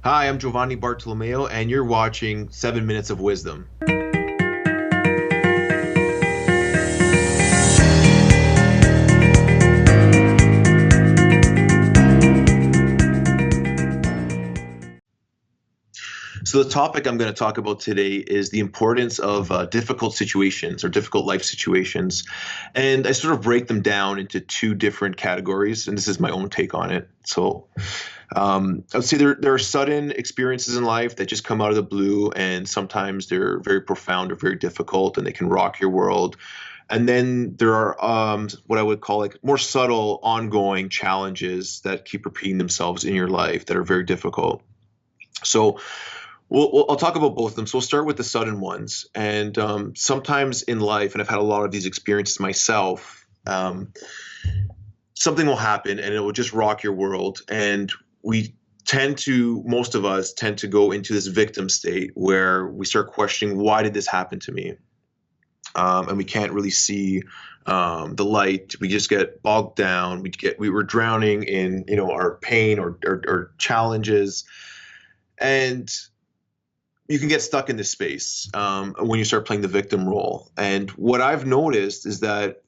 Hi, I'm Giovanni Bartolomeo, and you're watching 7 Minutes of Wisdom. So, the topic I'm going to talk about today is the importance of difficult situations or difficult life situations. And I sort of break them down into two different categories, and this is my own take on it. I would say there are sudden experiences in life that just come out of the blue, and sometimes they're very profound or very difficult, and they can rock your world. And then there are what I would call like more subtle, ongoing challenges that keep repeating themselves in your life that are very difficult. So I'll talk about both of them. So we'll start with the sudden ones. And sometimes in life, and I've had a lot of these experiences myself, something will happen and it will just rock your world. And most of us tend to go into this victim state where we start questioning, why did this happen to me? And we can't really see the light. We just get bogged down. We were drowning in, our pain or challenges. And you can get stuck in this space when you start playing the victim role. And what I've noticed is that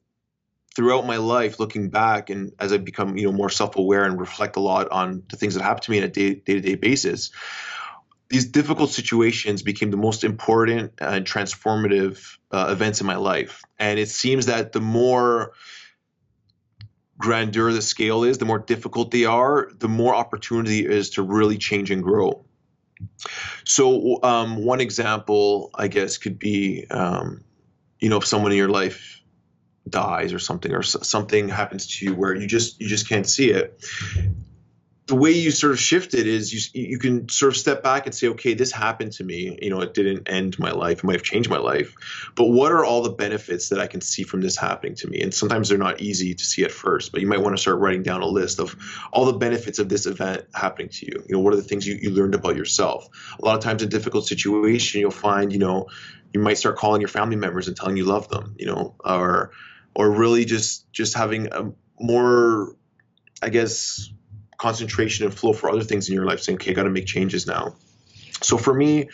throughout my life, looking back and as I become, more self-aware and reflect a lot on the things that happen to me on a day-to-day basis, these difficult situations became the most important and transformative events in my life. And it seems that the more grandeur the scale is, the more difficult they are, the more opportunity is to really change and grow. So one example, I guess, could be, if someone in your life dies or something happens to you where you just can't see it. The way you sort of shift it is you can sort of step back and say, okay, this happened to me. It didn't end my life. It might have changed my life. But what are all the benefits that I can see from this happening to me? And sometimes they're not easy to see at first, but you might want to start writing down a list of all the benefits of this event happening to you. What are the things you learned about yourself? A lot of times in difficult situation, you'll find, you might start calling your family members and telling you love them, or really just having a more, I guess, concentration and flow for other things in your life, saying, okay, I got to make changes now. So for me,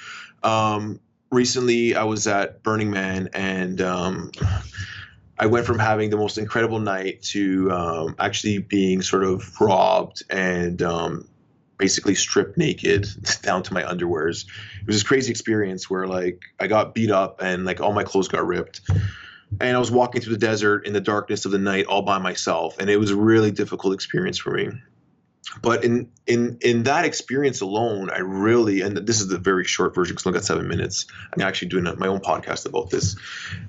recently I was at Burning Man, and I went from having the most incredible night to actually being sort of robbed and basically stripped naked down to my underwears. It was this crazy experience where I got beat up and all my clothes got ripped. And I was walking through the desert in the darkness of the night all by myself. And it was a really difficult experience for me. But in that experience alone, I really, and this is the very short version because I only got 7 minutes. I'm actually doing my own podcast about this.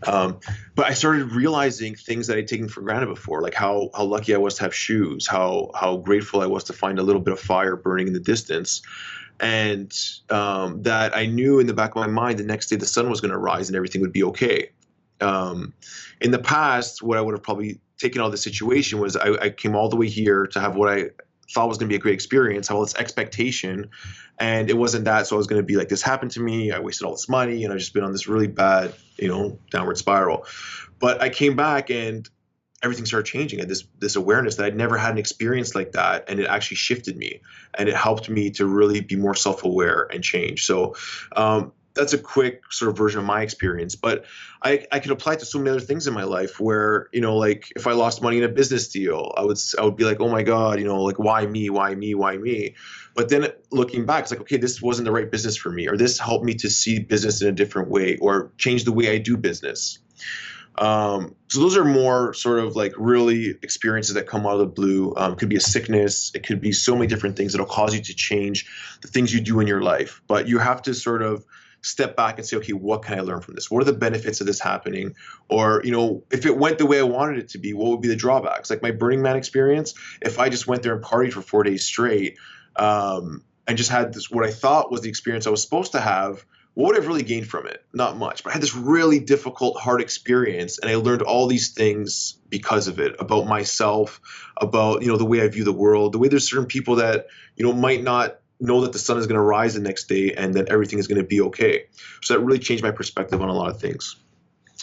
But I started realizing things that I'd taken for granted before, like how lucky I was to have shoes, how grateful I was to find a little bit of fire burning in the distance. And that I knew in the back of my mind the next day the sun was going to rise and everything would be okay. In the past, what I would have probably taken out of the situation was I came all the way here to have what I thought was going to be a great experience, have all this expectation, and it wasn't that. So I was going to be like, this happened to me. I wasted all this money, and I've just been on this really bad, downward spiral. But I came back and everything started changing. I had this awareness that I'd never had an experience like that, and it actually shifted me, and it helped me to really be more self-aware and change. So that's a quick sort of version of my experience, but I can apply it to so many other things in my life where, if I lost money in a business deal, I would be like, oh my God, why me, why me, why me? But then looking back, it's like, okay, this wasn't the right business for me, or this helped me to see business in a different way or change the way I do business. So those are more sort of really experiences that come out of the blue. Could be a sickness. It could be so many different things that'll cause you to change the things you do in your life, but you have to sort of step back and say, okay, what can I learn from this? What are the benefits of this happening? Or, if it went the way I wanted it to be, what would be the drawbacks? Like my Burning Man experience, if I just went there and partied for 4 days straight and just had this, what I thought was the experience I was supposed to have, what would I have really gained from it? Not much. But I had this really difficult, hard experience, and I learned all these things because of it, about myself, about, the way I view the world, the way there's certain people that, might not know that the sun is going to rise the next day and that everything is going to be okay. So that really changed my perspective on a lot of things.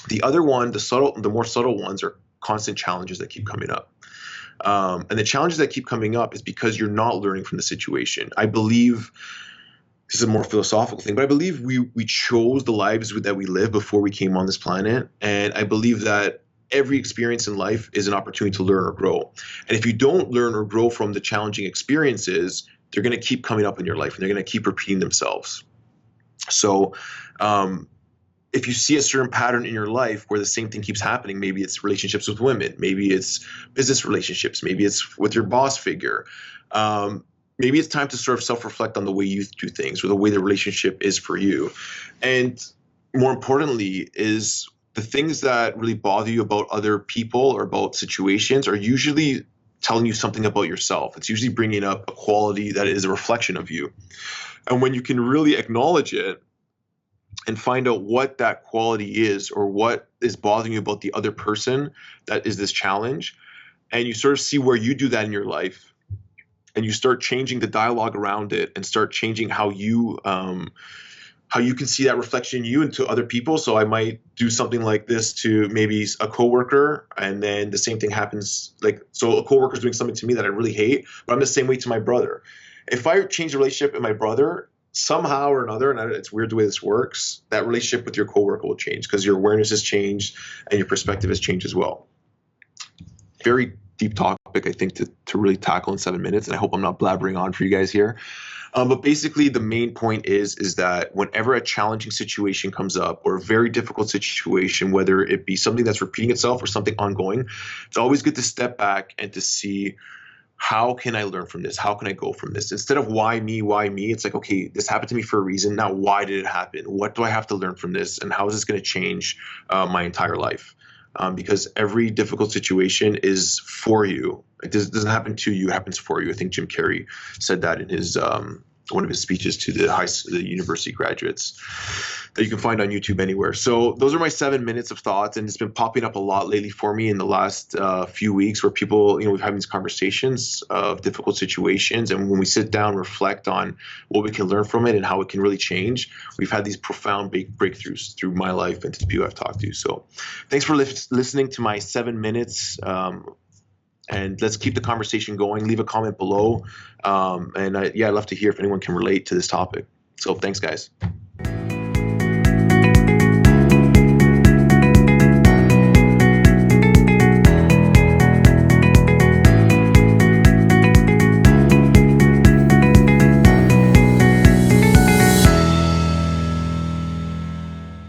The other one, the more subtle ones, are constant challenges that keep coming up. And the challenges that keep coming up is because you're not learning from the situation. I believe this is a more philosophical thing, but I believe we chose the lives that we live before we came on this planet. And I believe that every experience in life is an opportunity to learn or grow. And if you don't learn or grow from the challenging experiences, they're going to keep coming up in your life and they're going to keep repeating themselves. So if you see a certain pattern in your life where the same thing keeps happening, maybe it's relationships with women, maybe it's business relationships, maybe it's with your boss figure, maybe it's time to sort of self-reflect on the way you do things or the way the relationship is for you. And more importantly is the things that really bother you about other people or about situations are usually telling you something about yourself. It's usually bringing up a quality that is a reflection of you. And when you can really acknowledge it and find out what that quality is or what is bothering you about the other person that is this challenge, and you sort of see where you do that in your life, and you start changing the dialogue around it and start changing how you can see that reflection in you and to other people. So I might do something like this to maybe a coworker, and then the same thing happens. So a coworker's doing something to me that I really hate, but I'm the same way to my brother. If I change the relationship with my brother, somehow or another, and it's weird the way this works, that relationship with your coworker will change because your awareness has changed and your perspective has changed as well. Very deep topic, I think, to really tackle in 7 minutes, and I hope I'm not blabbering on for you guys here. But basically, the main point is that whenever a challenging situation comes up or a very difficult situation, whether it be something that's repeating itself or something ongoing, it's always good to step back and to see, how can I learn from this? How can I go from this? Instead of why me? It's like, okay, this happened to me for a reason. Now, why did it happen? What do I have to learn from this? And how is this going to change my entire life? Because every difficult situation is for you. It doesn't happen to you. It happens for you. I think Jim Carrey said that in his one of his speeches to the university graduates that you can find on YouTube anywhere. So those are my 7 minutes of thoughts, and it's been popping up a lot lately for me in the last few weeks, where people, we've had these conversations of difficult situations, and when we sit down, reflect on what we can learn from it and how it can really change, we've had these profound breakthroughs through my life and to the people I've talked to. So thanks for listening to my 7 minutes. And let's keep the conversation going. Leave a comment below. I'd love to hear if anyone can relate to this topic. So thanks, guys.